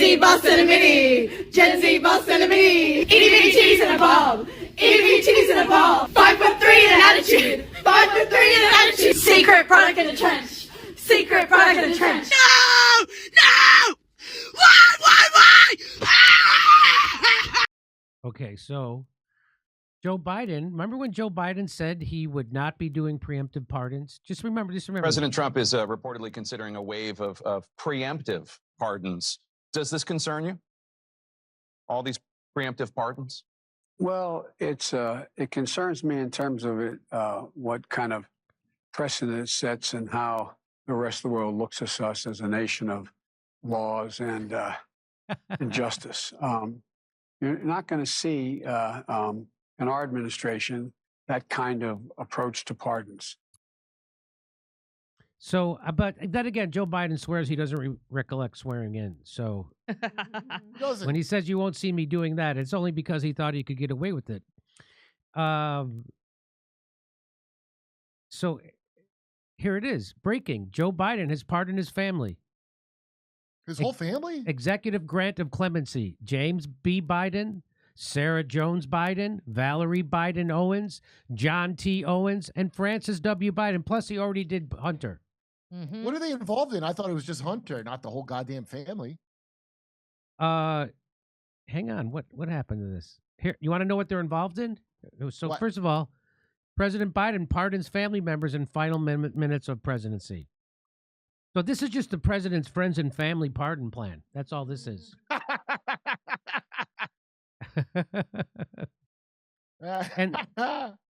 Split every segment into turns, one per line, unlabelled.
Z bus and a mini. Gen Z bus and a mini. Itty bitty cheese and a bomb. Itty bitty cheese and a bomb. 5'3" in an attitude. 5'3" in an attitude. Secret product in the trench. Secret product in the trench.
No! No! Why?
Okay, so Joe Biden, remember when Joe Biden said he would not be doing preemptive pardons? Just remember.
President Trump is reportedly considering a wave of preemptive pardons. Does this concern you? All these preemptive pardons?
Well, it concerns me in terms of what kind of precedent it sets and how the rest of the world looks at us as a nation of laws and justice. You're not going to see in our administration that kind of approach to pardons.
So, but then again, Joe Biden swears he doesn't recollect swearing in. So when he says you won't see me doing that, it's only because he thought he could get away with it. So here it is. Breaking. Joe Biden has pardoned his family.
His whole family?
Executive grant of clemency. James B. Biden, Sarah Jones Biden, Valerie Biden Owens, John T. Owens, and Francis W. Biden. Plus, he already did Hunter.
Mm-hmm. What are they involved in? I thought it was just Hunter, not the whole goddamn family.
Hang on. What happened to this? Here, you want to know what they're involved in? So first of all, President Biden pardons family members in final minutes of presidency. So this is just the president's friends and family pardon plan. That's all this is. And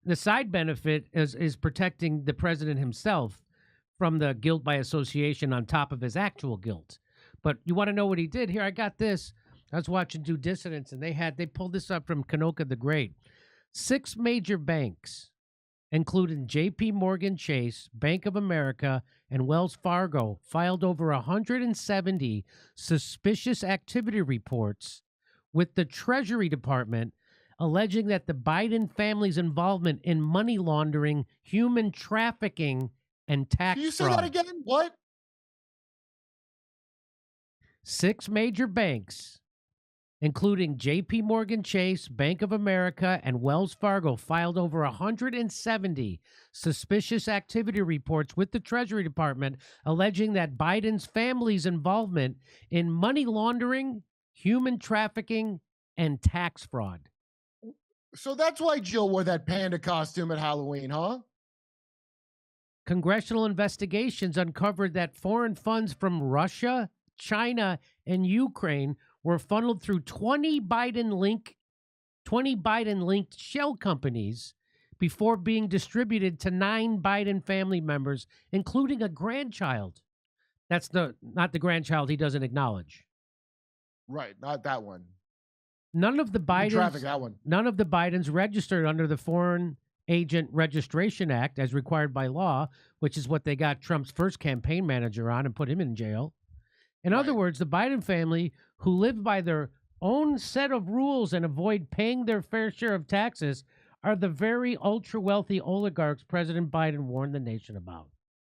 the side benefit is protecting the president himself from the guilt by association on top of his actual guilt. But you want to know what he did? Here, I got this. I was watching Due Dissidence, and they pulled this up from Kanoka the Great. 6 major banks, including J.P. Morgan Chase, Bank of America, and Wells Fargo, filed over 170 suspicious activity reports with the Treasury Department alleging that the Biden family's involvement in money laundering, human trafficking, and tax fraud.
Can you say that again? What?
6 major banks, including J.P. Morgan Chase, Bank of America, and Wells Fargo, filed over 170 suspicious activity reports with the Treasury Department alleging that Biden's family's involvement in money laundering, human trafficking, and tax fraud.
So that's why Jill wore that panda costume at Halloween, huh?
Congressional investigations uncovered that foreign funds from Russia, China, and Ukraine were funneled through 20 Biden-linked shell companies before being distributed to 9 Biden family members, including a grandchild. That's not the grandchild he doesn't acknowledge.
Right, not that one.
None of the Bidens registered under the Foreign Agent Registration Act as required by law, which is what they got Trump's first campaign manager on and put him in jail. In other words, the Biden family, who live by their own set of rules and avoid paying their fair share of taxes, are the very ultra-wealthy oligarchs President Biden warned the nation about.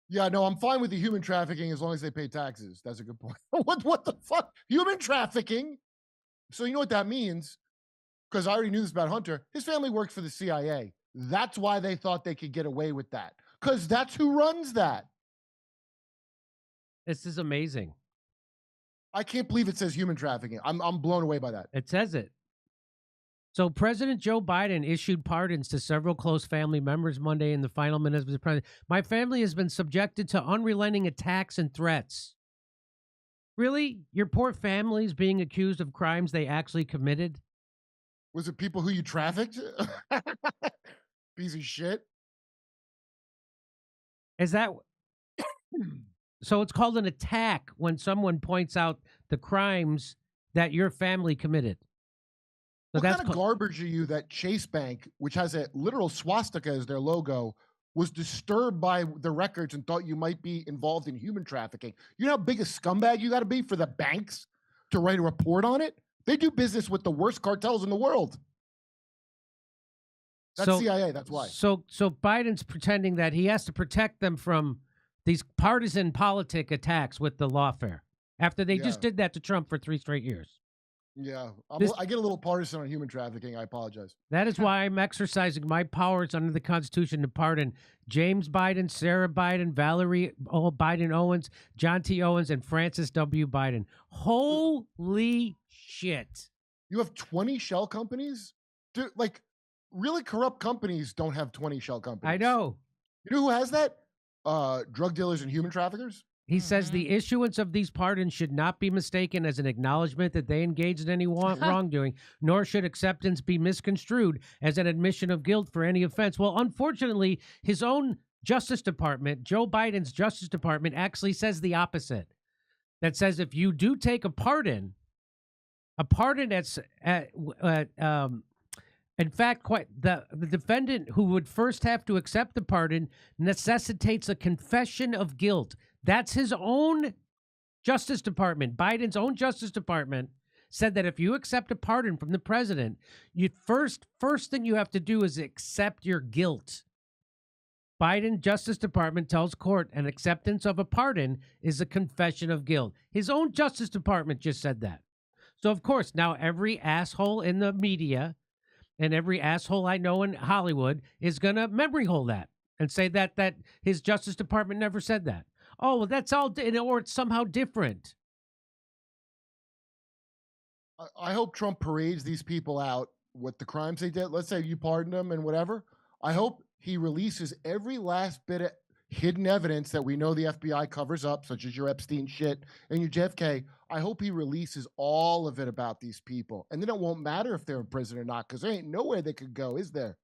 Yeah, no, I'm fine with the human trafficking as long as they pay taxes. That's a good point. What the fuck? Human trafficking? So you know what that means? Because I already knew this about Hunter. His family works for the CIA. That's why they thought they could get away with that. Because that's who runs that.
This is amazing.
I can't believe it says human trafficking. I'm blown away by that.
It says it. So President Joe Biden issued pardons to several close family members Monday in the final minutes of the president. My family has been subjected to unrelenting attacks and threats. Really? Your poor family's being accused of crimes they actually committed?
Was it people who you trafficked? Piece of shit.
Is that... So it's called an attack when someone points out the crimes that your family committed. So
what kind of garbage are you that Chase Bank, which has a literal swastika as their logo, was disturbed by the records and thought you might be involved in human trafficking? You know how big a scumbag you got to be for the banks to write a report on it? They do business with the worst cartels in the world. That's CIA, that's why.
So Biden's pretending that he has to protect them from these partisan politic attacks with the lawfare. after they just
Yeah.
did that to Trump for 3 straight years.
Yeah,
This-
I get a little partisan on human trafficking. I apologize.
That is why I'm exercising my powers under the Constitution to pardon James Biden, Sarah Biden, Valerie Biden Owens, John T. Owens, and Francis W. Biden. Holy shit.
You have 20 shell companies? Dude, like, really corrupt companies don't have 20 shell companies.
I know.
You know who has that? Drug dealers and human traffickers.
He says the issuance of these pardons should not be mistaken as an acknowledgement that they engaged in any wrongdoing, nor should acceptance be misconstrued as an admission of guilt for any offense. Well, unfortunately, his own Justice Department, Joe Biden's Justice Department, actually says the opposite. That says if you do take a pardon that's in fact, the defendant who would first have to accept the pardon necessitates a confession of guilt. That's his own Justice Department. Biden's own Justice Department said that if you accept a pardon from the president, you first thing you have to do is accept your guilt. Biden Justice Department tells court an acceptance of a pardon is a confession of guilt. His own Justice Department just said that. So, of course, now every asshole in the media and every asshole I know in Hollywood is going to memory hole that and say that his Justice Department never said that. Oh, well, that's all, or it's somehow different.
I hope Trump parades these people out with the crimes they did. Let's say you pardon them and whatever. I hope he releases every last bit of hidden evidence that we know the FBI covers up, such as your Epstein shit and your JFK. I hope he releases all of it about these people. And then it won't matter if they're in prison or not, because there ain't nowhere they could go, is there?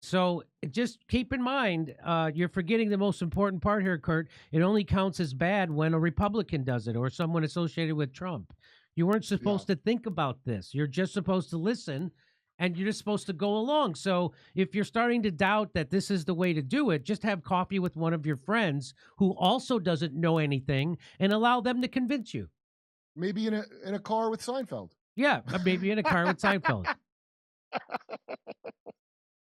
So just keep in mind, you're forgetting the most important part here, Kurt. It only counts as bad when a Republican does it or someone associated with Trump. You weren't supposed to think about this. You're just supposed to listen, and you're just supposed to go along. So if you're starting to doubt that this is the way to do it, just have coffee with one of your friends who also doesn't know anything and allow them to convince you.
Maybe in a car with Seinfeld.
Yeah, maybe in a car with Seinfeld.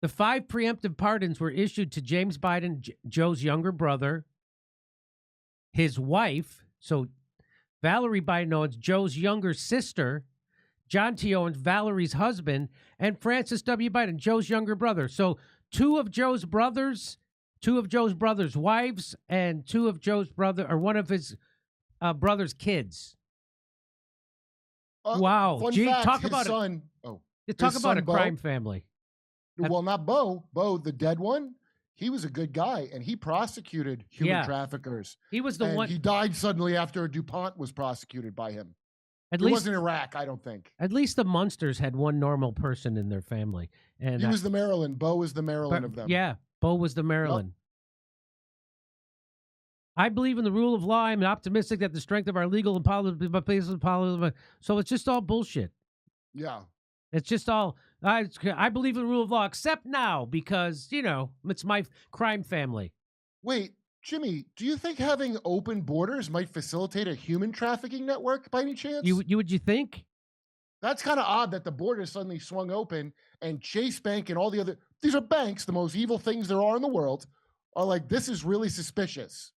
The 5 preemptive pardons were issued to James Biden, Joe's younger brother, his wife, so Valerie Biden Owens, Joe's younger sister, John T. Owens, Valerie's husband, and Francis W. Biden, Joe's younger brother. So 2 of Joe's brothers' wives, and 2 of Joe's one of his brother's kids. Wow.
Fun
Gee,
fact,
talk
his
about
son,
talk
his
about a
son, Bo.
crime family.
Well, not Bo. Bo, the dead one, he was a good guy, and he prosecuted human traffickers.
He was the
and
one.
He died suddenly after DuPont was prosecuted by him.
At
It
least
wasn't Iraq, I don't think.
At least the Munsters had one normal person in their family, and
He was the Maryland. Bo was the Maryland of them.
Yeah, Bo was the Maryland. I believe in the rule of law. I'm optimistic that the strength of our legal and political. So it's just all bullshit.
Yeah.
It's just all. I believe in the rule of law, except now because it's my crime family.
Wait, Jimmy, do you think having open borders might facilitate a human trafficking network by any chance?
Would you think?
That's kind of odd that the border suddenly swung open and Chase Bank and all the other, these are banks, the most evil things there are in the world, are like, this is really suspicious.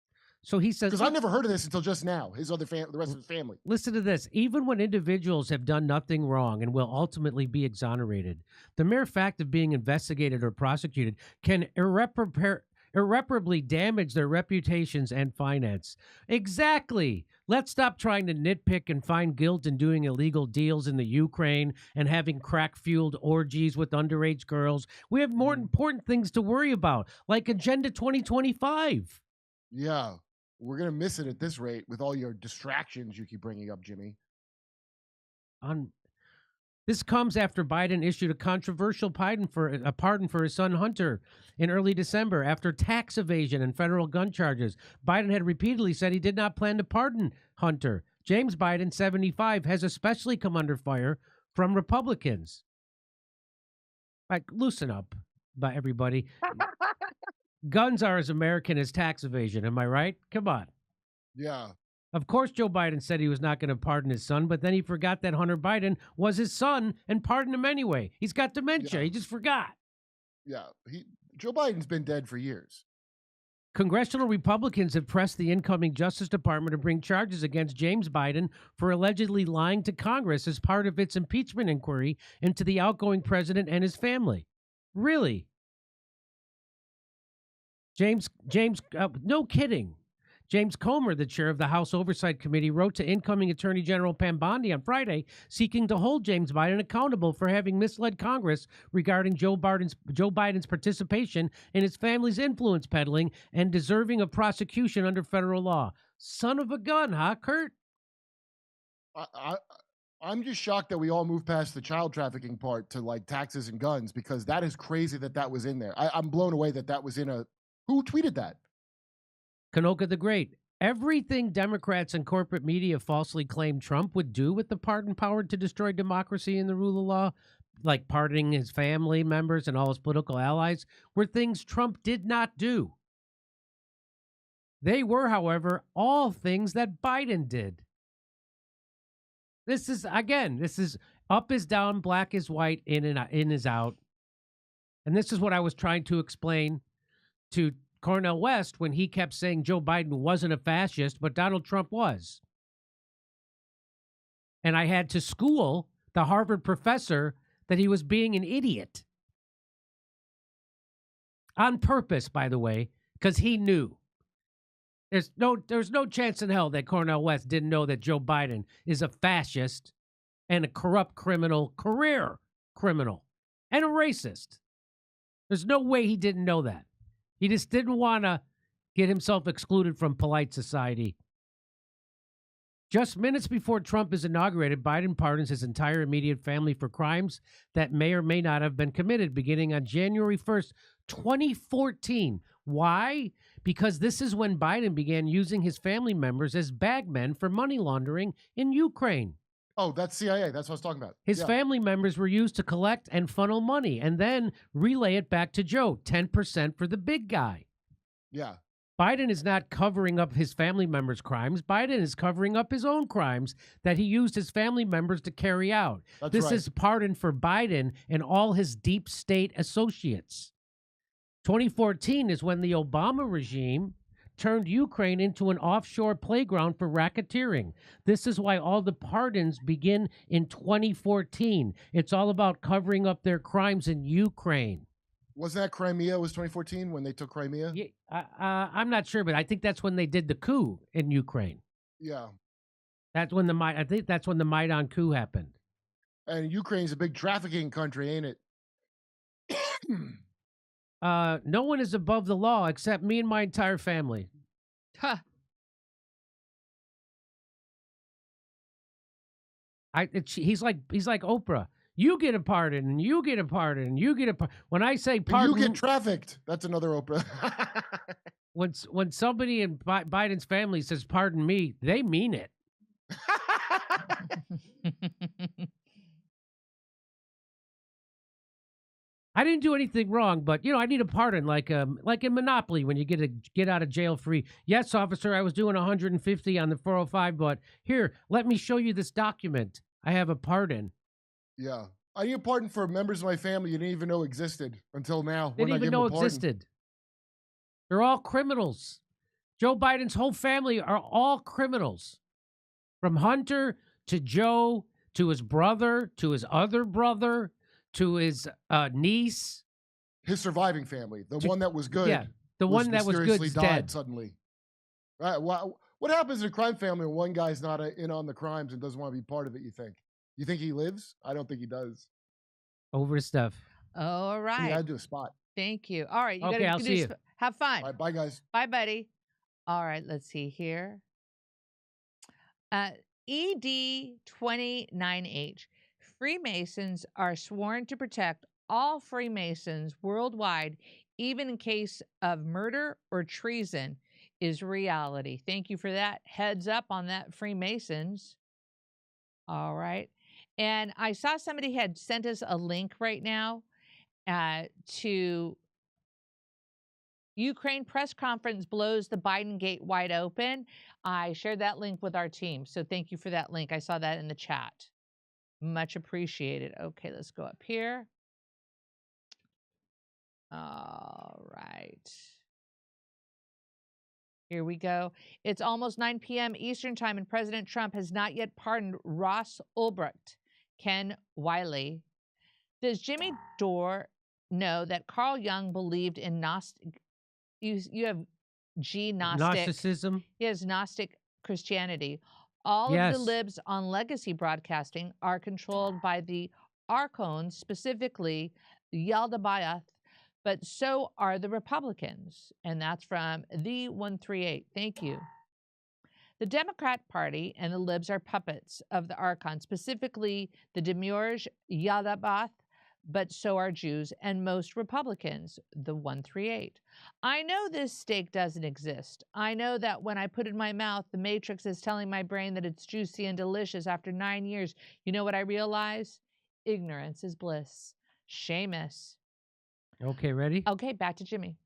So he says,
because I never heard of this until just now. His other the rest of his family.
Listen to this. Even when individuals have done nothing wrong and will ultimately be exonerated, the mere fact of being investigated or prosecuted can irreparably damage their reputations and finance. Exactly. Let's stop trying to nitpick and find guilt in doing illegal deals in the Ukraine and having crack-fueled orgies with underage girls. We have more important things to worry about, like Agenda 2025.
Yeah. We're going to miss it at this rate with all your distractions you keep bringing up, Jimmy.
This comes after Biden issued a controversial pardon for his son Hunter in early December after tax evasion and federal gun charges. Biden had repeatedly said he did not plan to pardon Hunter. James Biden, 75, has especially come under fire from Republicans. Like, loosen up, everybody. Guns are as American as tax evasion. Am I right? Come on.
Yeah.
Of course, Joe Biden said he was not going to pardon his son, but then he forgot that Hunter Biden was his son and pardoned him anyway. He's got dementia.
Yeah.
He just forgot.
Yeah. Joe Biden's been dead for years.
Congressional Republicans have pressed the incoming Justice Department to bring charges against James Biden for allegedly lying to Congress as part of its impeachment inquiry into the outgoing president and his family. Really? No kidding. James Comer, the chair of the House Oversight Committee, wrote to incoming Attorney General Pam Bondi on Friday, seeking to hold James Biden accountable for having misled Congress regarding Joe Biden's participation in his family's influence peddling and deserving of prosecution under federal law. Son of a gun, huh, Kurt?
I'm just shocked that we all moved past the child trafficking part to like taxes and guns, because that is crazy that was in there. I'm blown away that was in a. Who tweeted that?
Kanoka the Great. Everything Democrats and corporate media falsely claimed Trump would do with the pardon power to destroy democracy and the rule of law, like pardoning his family members and all his political allies, were things Trump did not do. They were, however, all things that Biden did. This is up is down, black is white, in is out. And this is what I was trying to explain to Cornel West when he kept saying Joe Biden wasn't a fascist, but Donald Trump was. And I had to school the Harvard professor that he was being an idiot. On purpose, by the way, because he knew. There's no chance in hell that Cornel West didn't know that Joe Biden is a fascist and a corrupt criminal, career criminal, and a racist. There's no way he didn't know that. He just didn't want to get himself excluded from polite society. Just minutes before Trump is inaugurated, Biden pardons his entire immediate family for crimes that may or may not have been committed beginning on January 1st, 2014. Why? Because this is when Biden began using his family members as bagmen for money laundering in Ukraine.
Oh, that's CIA. That's what I was talking about.
His family members were used to collect and funnel money and then relay it back to Joe, 10% for the big guy.
Yeah.
Biden is not covering up his family members' crimes. Biden is covering up his own crimes that he used his family members to carry out. This is pardon for Biden and all his deep state associates. 2014 is when the Obama regime turned Ukraine into an offshore playground for racketeering. This is why all the pardons begin in 2014. It's all about covering up their crimes in Ukraine.
Wasn't that Crimea? Was 2014 when they took Crimea?
Yeah, I'm not sure, but I think that's when they did the coup in Ukraine.
Yeah.
I think that's when the Maidan coup happened.
And Ukraine's a big trafficking country, ain't it?
No one is above the law except me and my entire family.
Huh.
He's like Oprah. You get a pardon, and you get a pardon, and you get a pardon. When I say pardon,
you get trafficked. That's another Oprah.
when somebody in Biden's family says "pardon me," they mean it. I didn't do anything wrong, but I need a pardon, like in Monopoly when you get out of jail free. Yes, officer, I was doing 150 on the 405, but here, let me show you this document. I have a pardon.
Yeah, I need a pardon for members of my family you didn't even know existed until now.
Didn't even know existed. They're all criminals. Joe Biden's whole family are all criminals, from Hunter to Joe to his brother to his other brother, to his niece.
His surviving family, the one that was good.
Yeah, the one that was good is
died
dead.
Suddenly. Right, what happens in a crime family when one guy's not in on the crimes and doesn't want to be part of it, you think? You think he lives? I don't think he does.
Over the stuff.
All right.
Yeah, I'd do a spot.
Thank you. All right.
Okay, I'll see you.
Have fun.
All right, bye, guys.
Bye, buddy. All right, let's see here. ED29H. Freemasons are sworn to protect all Freemasons worldwide, even in case of murder or treason, is reality. Thank you for that. Heads up on that, Freemasons. All right. And I saw somebody had sent us a link right now to Ukraine press conference blows the Biden gate wide open. I shared that link with our team. So thank you for that link. I saw that in the chat. Much appreciated. Okay, let's go up here. All right. Here we go. It's almost 9 p.m. Eastern Time, and President Trump has not yet pardoned Ross Ulbricht, Ken Wiley. Does Jimmy Dore know that Carl Jung believed in Gnostic? You have Gnostic.
Gnosticism.
He has Gnostic Christianity. All of the libs on legacy broadcasting are controlled by the Archons, specifically Yaldabaoth, but so are the Republicans. And that's from the 138. Thank you. The Democrat Party and the libs are puppets of the Archon, specifically the Demiurge Yaldabaoth, but so are Jews and most Republicans, the 138. I know this steak doesn't exist. I know that when I put it in my mouth, the Matrix is telling my brain that it's juicy and delicious. After 9 years, you know what I realize? Ignorance is bliss. Seamus.
Okay, ready?
Okay, back to Jimmy.